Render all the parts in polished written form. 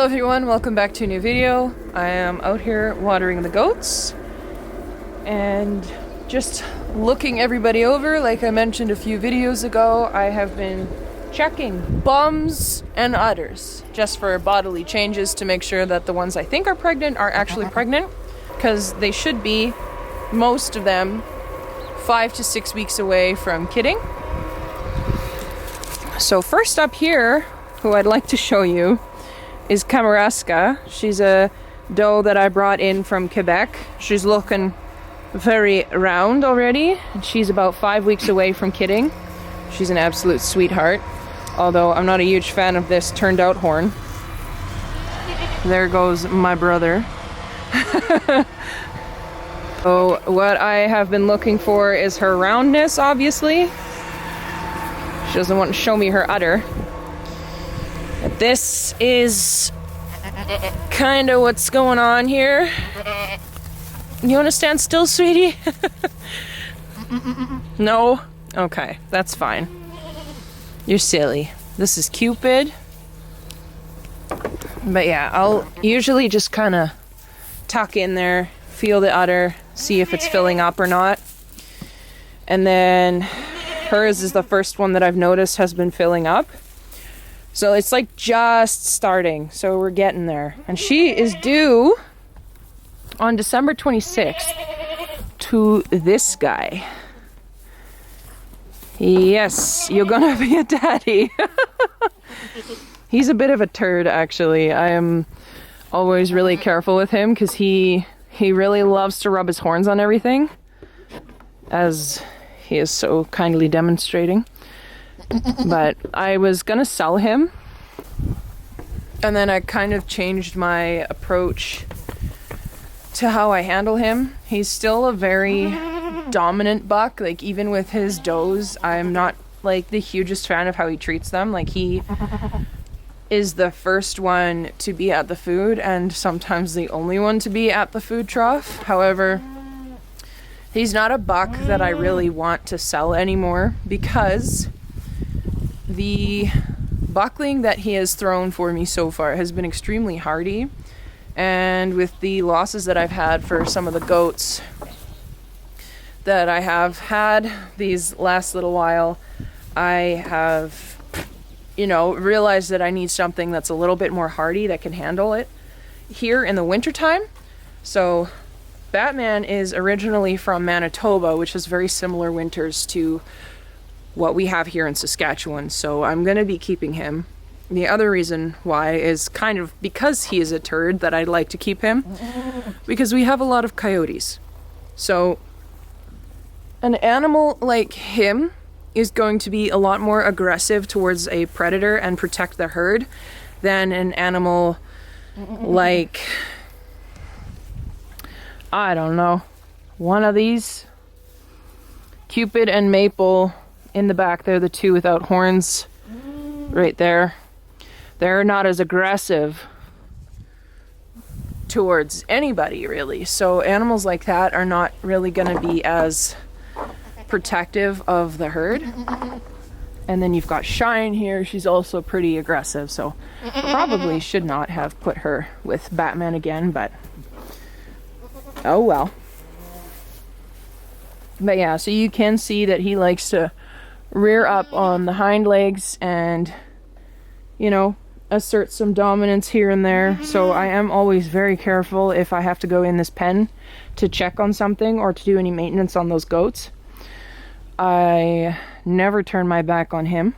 Hello everyone, welcome back to a new video. I am out here watering the goats and just looking everybody over. Like I mentioned a few videos ago, I have been checking bums and udders just for bodily changes to make sure that the ones I think are pregnant are actually pregnant, because they should be, most of them, 5 to 6 weeks away from kidding. So first up here, who I'd like to show you is Kamouraska. She's a doe that I brought in from Quebec. She's looking very round already. She's about 5 weeks away from kidding. She's an absolute sweetheart, although I'm not a huge fan of this turned out horn. There goes my brother. So what I have been looking for is her roundness, obviously. She doesn't want to show me her udder. This is kind of what's going on here. You want to stand still, sweetie? No? Okay, that's fine. You're silly. This is Cupid. But yeah, I'll usually just kind of tuck in there, feel the udder, see if it's filling up or not. And then hers is the first one that I've noticed has been filling up. So it's like just starting, so we're getting there. And she is due on December 26th to this guy. Yes, you're gonna be a daddy. He's a bit of a turd, actually. I am always really careful with him because he really loves to rub his horns on everything, as he is so kindly demonstrating. But I was gonna sell him, and then I kind of changed my approach to how I handle him. He's still a very dominant buck. Like, even with his does, I'm not like the hugest fan of how he treats them. Like, he is the first one to be at the food and sometimes the only one to be at the food trough. However, he's not a buck that I really want to sell anymore, because the buckling that he has thrown for me so far has been extremely hardy, and with the losses that I've had for some of the goats that I have had these last little while, I have, realized that I need something that's a little bit more hardy that can handle it here in the wintertime. So Batman is originally from Manitoba, which has very similar winters to what we have here in Saskatchewan, so I'm gonna be keeping him. The other reason why is kind of because he is a turd that I'd like to keep him, because we have a lot of coyotes. So an animal like him is going to be a lot more aggressive towards a predator and protect the herd than an animal like, I don't know, one of these. Cupid and Maple in the back, they're the two without horns right there. They're not as aggressive towards anybody, really. So animals like that are not really going to be as protective of the herd. And then you've got Shine here. She's also pretty aggressive, so probably should not have put her with Batman again, but oh well. But yeah, so you can see that he likes to rear up on the hind legs and, assert some dominance here and there. So I am always very careful if I have to go in this pen to check on something or to do any maintenance on those goats. I never turn my back on him.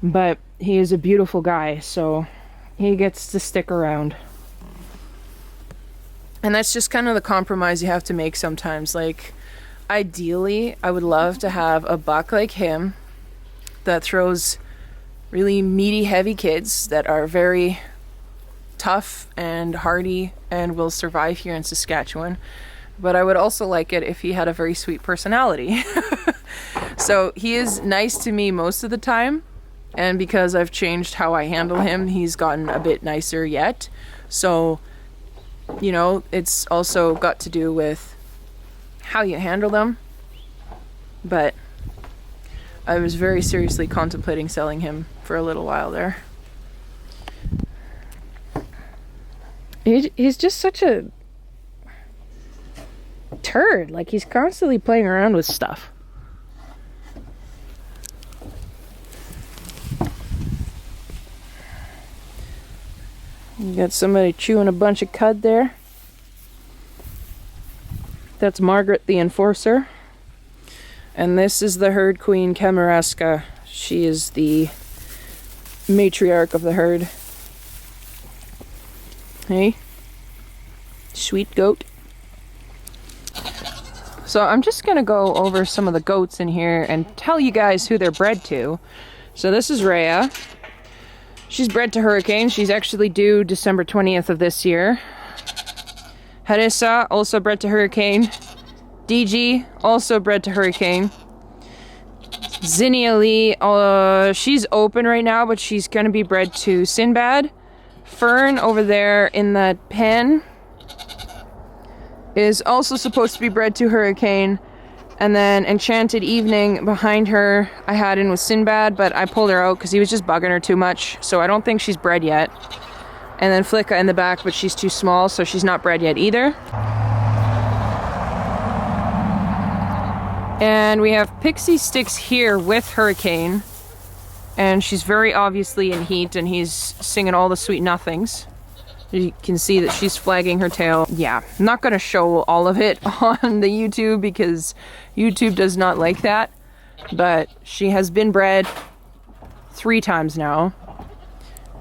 But he is a beautiful guy, so he gets to stick around. And that's just kind of the compromise you have to make sometimes. Like, ideally, I would love to have a buck like him that throws really meaty, heavy kids that are very tough and hardy and will survive here in Saskatchewan. But I would also like it if he had a very sweet personality. So he is nice to me most of the time, and because I've changed how I handle him, he's gotten a bit nicer yet. So, it's also got to do with how you handle them. But I was very seriously contemplating selling him for a little while there. He's just such a turd. Like, he's constantly playing around with stuff. You got somebody chewing a bunch of cud there. That's Margaret the Enforcer. And this is the herd queen, Kamaraska. She is the matriarch of the herd. Hey, sweet goat. So I'm just gonna go over some of the goats in here and tell you guys who they're bred to. So this is Rhea. She's bred to Hurricane. She's actually due December 20th of this year. Harissa, also bred to Hurricane. DG, also bred to Hurricane. Zinnia Lee, she's open right now, but she's gonna be bred to Sinbad. Fern over there in that pen is also supposed to be bred to Hurricane. And then Enchanted Evening behind her, I had in with Sinbad, but I pulled her out because he was just bugging her too much. So I don't think she's bred yet. And then Flicka in the back, but she's too small, so she's not bred yet either. And we have Pixie Sticks here with Hurricane. And she's very obviously in heat, and he's singing all the sweet nothings. You can see that she's flagging her tail. Yeah, I'm not going to show all of it on the YouTube because YouTube does not like that. But she has been bred 3 times now.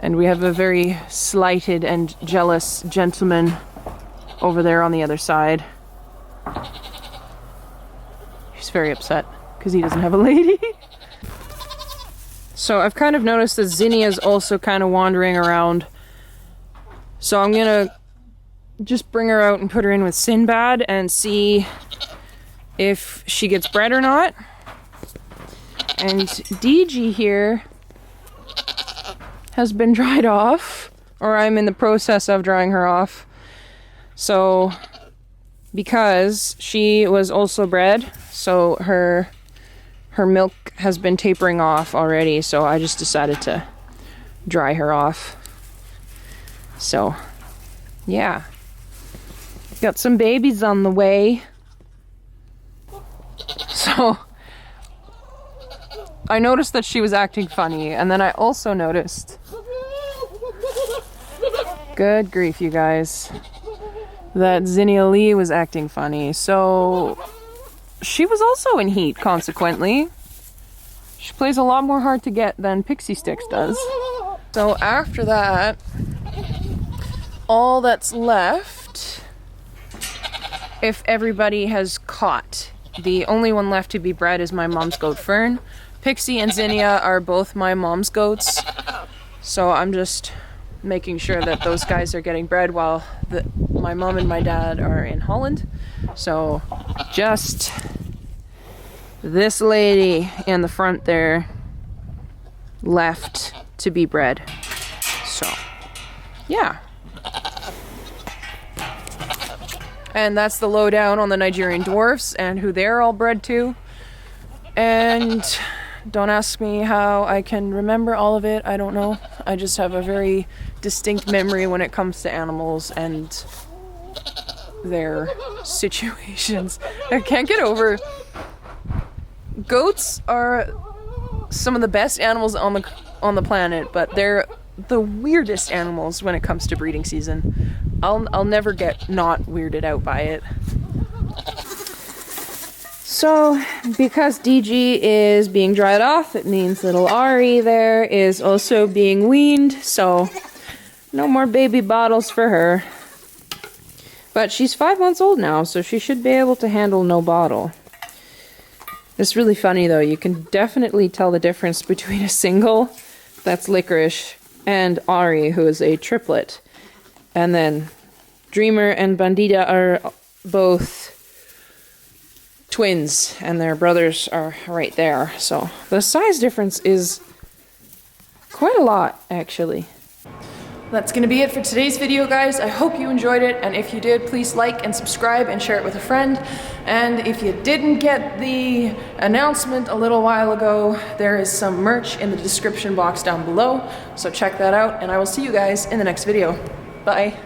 And we have a very slighted and jealous gentleman over there on the other side. He's very upset because he doesn't have a lady. So I've kind of noticed that Zinnia's also kind of wandering around. So I'm gonna just bring her out and put her in with Sinbad and see if she gets bred or not. And DG here has been dried off, or I'm in the process of drying her off. So, because she was also bred, so her milk has been tapering off already, so I just decided to dry her off. So, yeah. Got some babies on the way. So, I noticed that she was acting funny, and then I also noticed, good grief you guys, that Zinnia Lee was acting funny. So, she was also in heat, consequently. She plays a lot more hard to get than Pixie Sticks does. So after that, all that's left, if everybody has caught, the only one left to be bred is my mom's goat Fern. Pixie and Zinnia are both my mom's goats, so I'm just making sure that those guys are getting bred while my mom and my dad are in Holland. So just this lady in the front there left to be bred. So yeah. And that's the lowdown on the Nigerian dwarfs and who they're all bred to. And don't ask me how I can remember all of it. I don't know. I just have a very distinct memory when it comes to animals and their situations. I can't get over. Goats are some of the best animals on the planet, but they're the weirdest animals when it comes to breeding season. I'll never get not weirded out by it. So, because DG is being dried off, it means little Ari there is also being weaned, so no more baby bottles for her. But she's 5 months old now, so she should be able to handle no bottle. It's really funny though, you can definitely tell the difference between a single, that's Licorice, and Ari, who is a triplet. And then Dreamer and Bandita are both twins, and their brothers are right there. So the size difference is quite a lot, actually. That's gonna be it for today's video, guys. I hope you enjoyed it, and if you did, please like and subscribe and share it with a friend. And if you didn't get the announcement a little while ago, there is some merch in the description box down below, so check that out, and I will see you guys in the next video. Bye.